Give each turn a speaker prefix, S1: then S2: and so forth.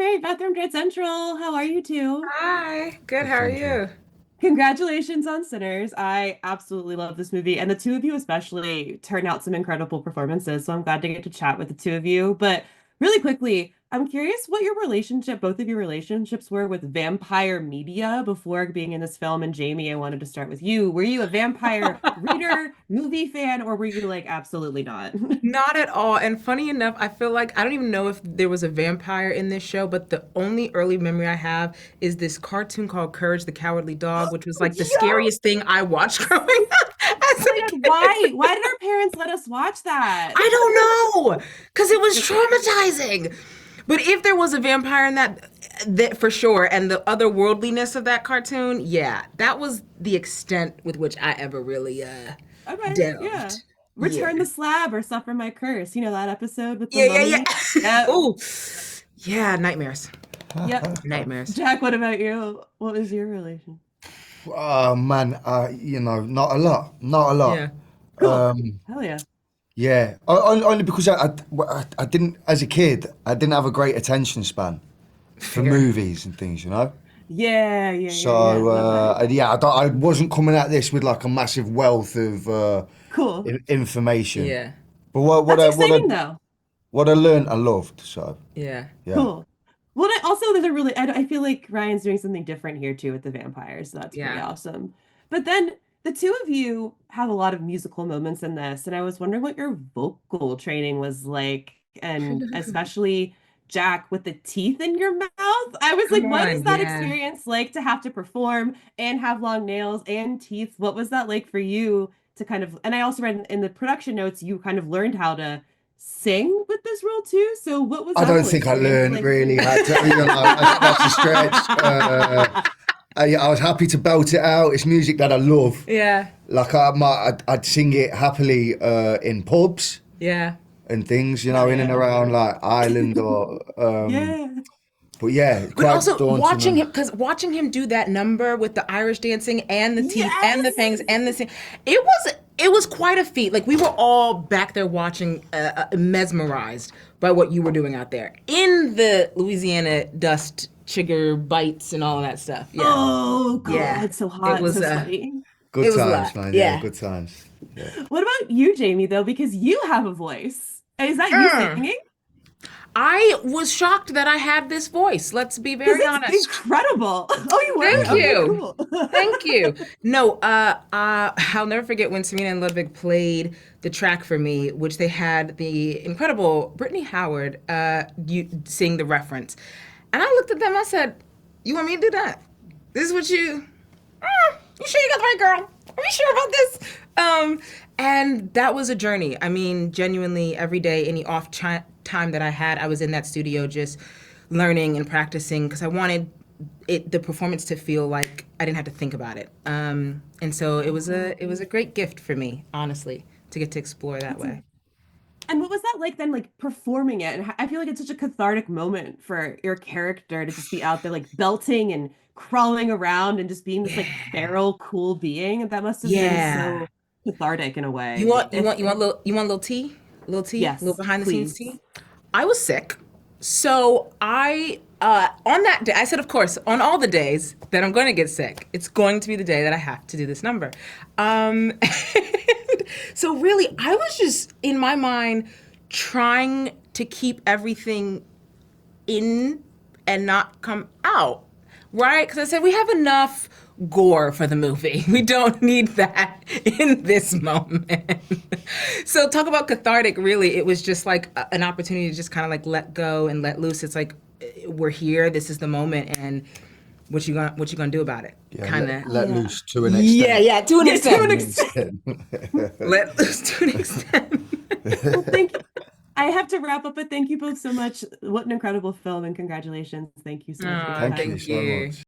S1: Mary Beth from Dread Central. How are you two?
S2: Hi, good.
S3: Good,
S2: How are
S3: thank you.
S2: you?
S1: Congratulations on Sinners. I absolutely love this movie, and the two of you especially turned out some incredible performances. So I'm glad to get to chat with the two of you. But really quickly, I'm curious what your relationship, both of your relationships were with vampire media before being in this film. And Jamie, I wanted to start with you. Were you a vampire reader, movie fan, or were you like absolutely not?
S2: Not at all. And funny enough, I feel like I don't even know if there was a vampire in this show, but the only early memory I have is this cartoon called Courage the Cowardly Dog, which was like the
S1: Yo!
S2: scariest thing I watched growing up
S1: Oh
S2: as
S1: my
S2: a
S1: God,
S2: kid.
S1: why? Why did our parents let us watch that?
S2: I don't know, because it was traumatizing. But if there was a vampire in that for sure, and the otherworldliness of that cartoon, yeah, that was the extent with which I ever really
S1: Okay, yeah.
S2: delved. Yeah.
S1: Return the slab or suffer my curse. You know that episode with the
S2: Yeah, yeah,
S1: mummy?
S2: yeah.
S1: Yep.
S2: Oh, yeah, nightmares.
S1: Yep.
S2: Nightmares.
S1: Jack, what about you? What was your relation?
S3: Oh man, not a lot, not a lot.
S2: Yeah.
S1: Cool.
S3: Um,
S1: Hell yeah.
S3: yeah, only because I didn't, as a kid, I didn't have a great attention span for
S2: Fair.
S3: movies and things, you know.
S1: Yeah, yeah, yeah, yeah.
S3: So
S1: Love that.
S3: yeah, I wasn't coming at this with like a massive wealth of
S1: Cool.
S3: information.
S2: Yeah.
S3: But
S1: That's exciting though.
S3: what I learned, I loved. So
S2: Yeah.
S3: yeah,
S1: Cool. Well, also there's a really I feel like Ryan's doing something different here too with the vampires, so that's pretty
S2: Yeah.
S1: awesome. But then the two of you have a lot of musical moments in this, and I was wondering what your vocal training was like, and especially Jack with the teeth in your mouth. I was like,
S2: Come
S1: what is
S2: on.
S1: that
S2: Yeah.
S1: experience like to have to perform and have long nails and teeth? What was that like for you to kind of, and I also read in the production notes you kind of learned how to sing with this role too. So what was
S3: I
S1: that
S3: don't
S1: whole
S3: think I
S1: experience
S3: learned
S1: like?
S3: really how to, that's a stretch. I was happy to belt it out. It's music that I love.
S2: Yeah.
S3: Like I'd sing it happily in pubs
S2: Yeah.
S3: and things,
S1: Hell
S3: in and
S1: yeah.
S3: around like Ireland or.
S1: Yeah.
S3: But yeah,
S2: But
S3: quite
S2: also
S3: daunting.
S2: watching him do that number with the Irish dancing and the teeth and the fangs
S1: Yes.
S2: and the sing, it was quite a feat. Like we were all back there watching, mesmerized by what you were doing out there in the Louisiana dust, chigger bites, and all of that stuff. Yeah,
S1: Oh
S2: yeah,
S1: God, so
S2: it
S1: hot,
S2: was
S1: so sweaty.
S3: Good
S2: it was a
S3: times,
S2: lot.
S3: man. Yeah,
S2: Yeah.
S3: good times. Yeah.
S1: What about you, Jamie, though? Because you have a voice. Is that you
S2: Mm.
S1: singing?
S2: I was shocked that I had this voice. Let's be
S1: Because
S2: very
S1: it's
S2: honest.
S1: incredible. Oh, you
S2: Thank
S1: were? Okay,
S2: you.
S1: cool.
S2: Thank you. No, I'll never forget when Serena and Ludwig played the track for me, which they had the incredible Brittany Howard sing the reference. And I looked at them, I said, "You want me to do that? This is what you sure you got the right girl? Are you sure about this?" And that was a journey. I mean, genuinely, every day, any time that I had, I was in that studio just learning and practicing because I wanted the performance to feel like I didn't have to think about it. And so it was a great gift for me, honestly, to get to explore that
S1: That's
S2: way.
S1: And what was that like then, like performing it? And I feel like it's such a cathartic moment for your character to just be out there, like belting and crawling around and just being this like
S2: Yeah.
S1: feral, cool being. That must have been
S2: Yeah.
S1: so cathartic in a
S2: You
S1: way.
S2: want you want you want little tea? A little
S1: Yes,
S2: behind the scenes
S1: please.
S2: tea? I was sick. So I on that day I said of course on all the days that I'm going to get sick, it's going to be the day that I have to do this number. And so really I was just in my mind trying to keep everything in and not come out, right? Because I said we have enough gore for the movie. We don't need that in this moment. So talk about cathartic. Really, it was just like an opportunity to just kind of like let go and let loose. It's like we're here. This is the moment, and what you gonna do about it?
S3: Yeah,
S2: Kind
S3: let,
S2: of.
S3: let
S1: Yeah.
S3: loose to an
S2: Yeah,
S3: extent.
S2: yeah. To an
S1: Yeah, to an
S2: extent,
S3: To an
S1: extent.
S3: extent.
S2: let loose to an extent.
S1: Well, thank you. I have to wrap up, but thank you both so much. What an incredible film, and congratulations. Thank you so much for your
S2: Oh,
S3: Thank you
S1: time.
S2: thank
S3: so
S2: you.
S3: much.